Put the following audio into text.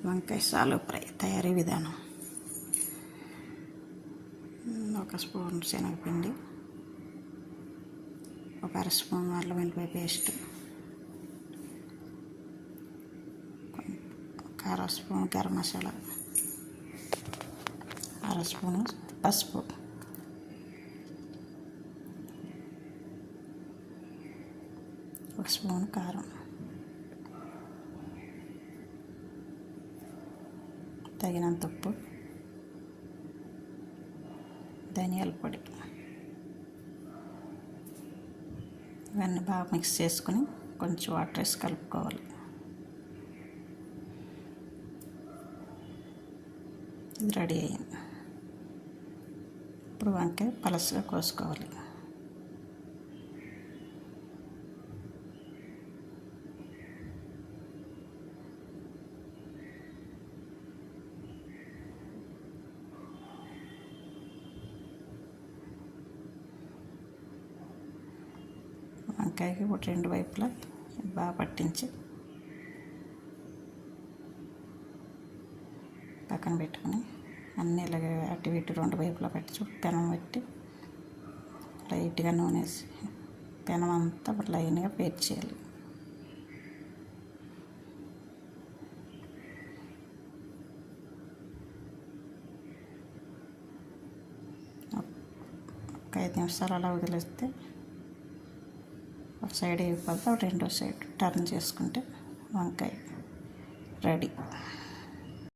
వంకాయ సాలు ఫ్రై తయారీ విధానం. ఒక స్పూన్ శనగపిండి, ఒక అర స్పూన్ అల్లం వెల్లిపాయ పేస్ట్, ఒక అర స్పూన్ గరం మసాలా, అర స్పూను పసుపు, ఒక స్పూన్ కారం, తగినంత ఉప్పు, ధనియాల పొడి. ఇవన్నీ బాగా మిక్స్ చేసుకుని కొంచెం వాటర్ వేసి కలుపుకోవాలి. ఇది రెడీ అయ్యింది. ఇప్పుడు వంకాయ పలసగా కోసుకోవాలి. వంకాయకి ఒక రెండు వైపులా బాగా పట్టించి పక్కన పెట్టుకుని అన్నీ ఇలాగ అటు ఇటు రెండు వైపులా పెట్టి పెనం పెట్టి లైట్గా నూనె వేసి పెనం అంతా లైన్గా పేర్చేయాలి. ఒక 5 నిమిషాలు అలా వదిలేస్తే ఒక సైడ్ అయిపోతే రెండో సైడ్ టర్న్ చేసుకుంటే వంకాయ రెడీ.